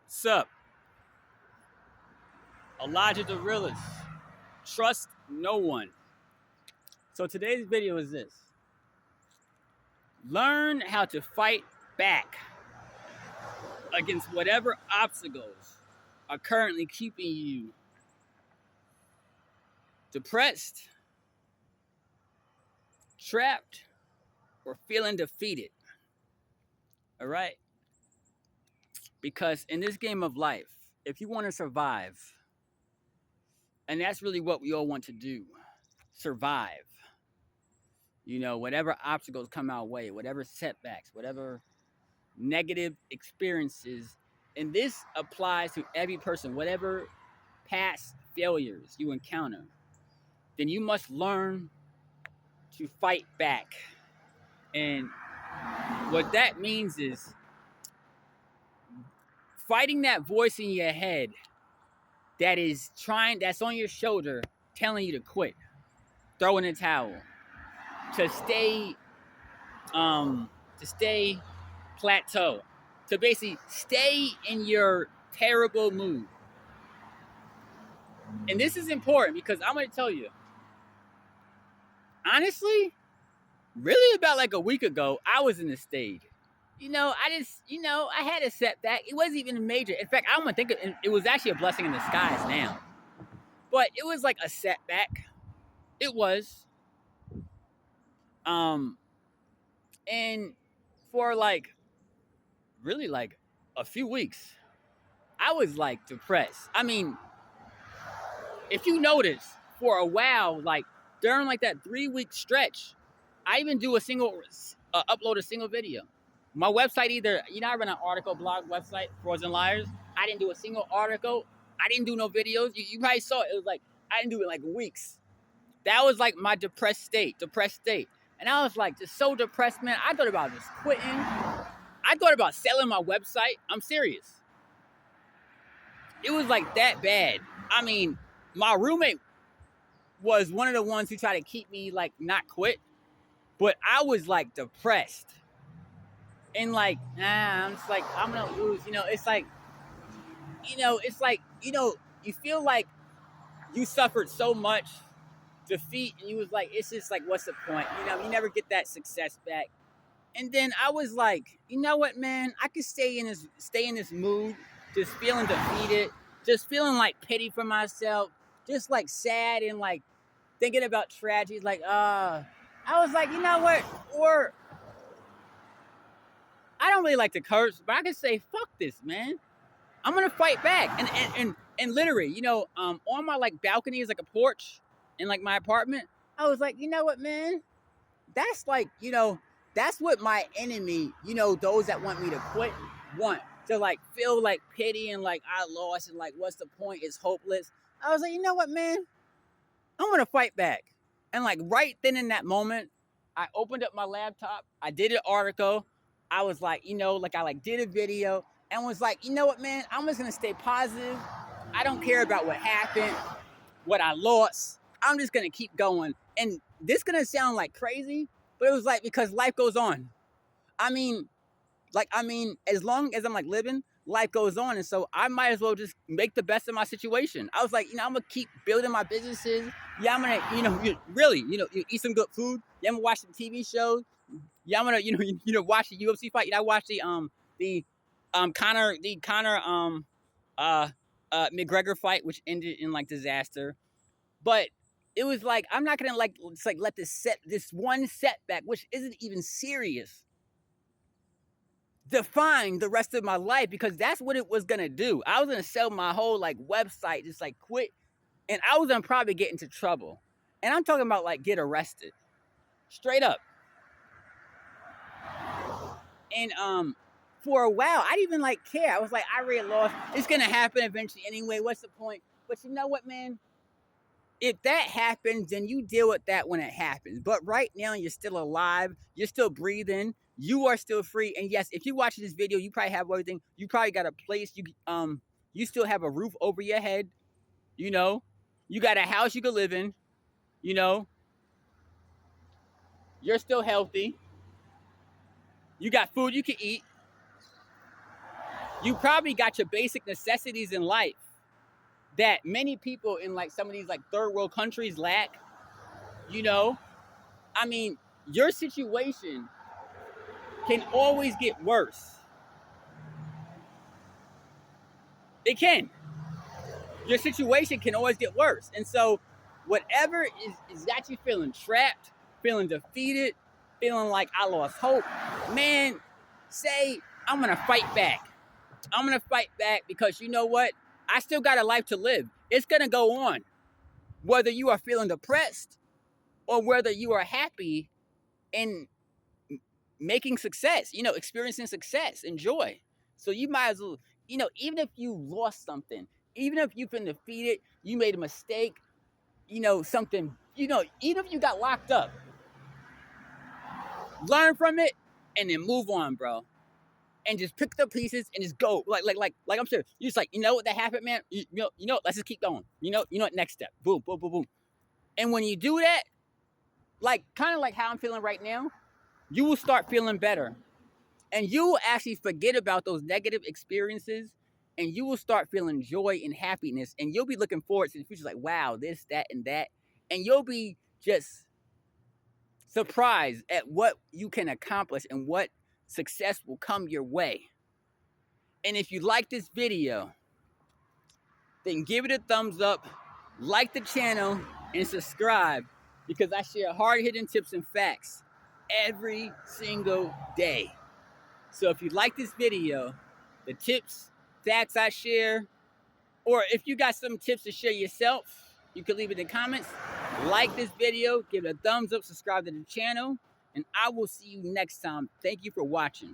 Sup, Elijah the Realist. Trust no one. So today's video is this. Learn how to fight back against whatever obstacles are currently keeping you depressed, trapped, or feeling defeated. All right? Because in this game of life, if you want to survive, and that's really what we all want to do, survive. Whatever obstacles come our way, whatever setbacks, whatever negative experiences, and this applies to every person, whatever past failures you encounter, then you must learn to fight back. And what that means is fighting that voice in your head that's on your shoulder telling you to quit, throw in a towel, to stay plateau, to basically stay in your terrible mood. And this is important because I'm going to tell you, honestly, really about like a week ago, I was in a stage. I had a setback. It wasn't even major. In fact, I don't think it was actually a blessing in disguise now. But it was like a setback. It was. And for really a few weeks, I was like depressed. I mean, if you notice, for a while, like during like that 3-week stretch, I even upload a single video. My website I run an article blog website, Frozen Liars. I didn't do a single article. I didn't do no videos. You probably saw it. It was like, I didn't do it in like weeks. That was like my depressed state. And I was like just so depressed, man. I thought about just quitting. I thought about selling my website. I'm serious. It was like that bad. I mean, my roommate was one of the ones who tried to keep me like not quit. But I was like depressed. And like, I'm just like, I'm gonna lose. It's like, you feel like you suffered so much defeat, and you was like, it's just like, what's the point? You never get that success back. And then I was like, you know what, man? I could stay in this mood, just feeling defeated, just feeling like pity for myself, just like sad and like thinking about tragedies. Like, I was like, you know what? Or I don't really like to curse, but I can say, fuck this, man. I'm gonna fight back. And literally, on my like balcony is like a porch in like my apartment. I was like, you know what, man? That's like, that's what my enemy, those that want me to quit, want to like feel like pity and like I lost and like what's the point? It's hopeless. I was like, you know what, man? I'm gonna fight back. And like right then in that moment, I opened up my laptop, I did an article, I was like, I like did a video and was like, you know what, man? I'm just gonna stay positive. I don't care about what happened, what I lost. I'm just gonna keep going. And this gonna sound like crazy, but it was like because life goes on. I mean, as long as I'm like living, life goes on, and so I might as well just make the best of my situation. I was like, I'm gonna keep building my businesses. Yeah, I'm gonna, really, you eat some good food. Yeah, I'm gonna watch some TV shows. Yeah, I'm gonna, watch the UFC fight. I watched the Conor McGregor fight, which ended in like disaster. But it was like I'm not gonna like it's like let this one setback, which isn't even serious, define the rest of my life, because that's what it was gonna do. I was gonna sell my whole like website, just like quit, and I was gonna probably get into trouble. And I'm talking about like get arrested, straight up. And for a while, I didn't even like care. I was like, I already lost. It's gonna happen eventually anyway. What's the point? But you know what, man? If that happens, then you deal with that when it happens. But right now, you're still alive. You're still breathing. You are still free. And yes, if you're watching this video, you probably have everything. You probably got a place. You still have a roof over your head. You got a house you can live in. You're still healthy. You got food you can eat. You probably got your basic necessities in life that many people in like some of these like third world countries lack. You know, I mean, your situation can always get worse. It can. Your situation can always get worse. And so, whatever is got you feeling trapped, feeling defeated, feeling like I lost hope, man, say, I'm going to fight back. I'm going to fight back because you know what? I still got a life to live. It's going to go on. Whether you are feeling depressed or whether you are happy and making success, you know, experiencing success and joy. So you might as well, you know, even if you lost something, even if you've been defeated, you made a mistake, you know, something, you know, even if you got locked up, learn from it and then move on, bro. And just pick the pieces and just go. Like I'm sure you're just like, you know what that happened, man? You know, let's just keep going. You know what, next step. Boom, boom, boom, boom. And when you do that, like kind of like how I'm feeling right now, you will start feeling better. And you will actually forget about those negative experiences and you will start feeling joy and happiness. And you'll be looking forward to the future, like, wow, this, that, and that. And you'll be just surprised at what you can accomplish and what success will come your way. And if you like this video, then give it a thumbs up, like the channel, and subscribe because I share hard-hitting tips and facts every single day. So if you like this video, the tips, facts I share, or if you got some tips to share yourself, you can leave it in the comments. Like this video, give it a thumbs up, subscribe to the channel, and I will see you next time. Thank you for watching.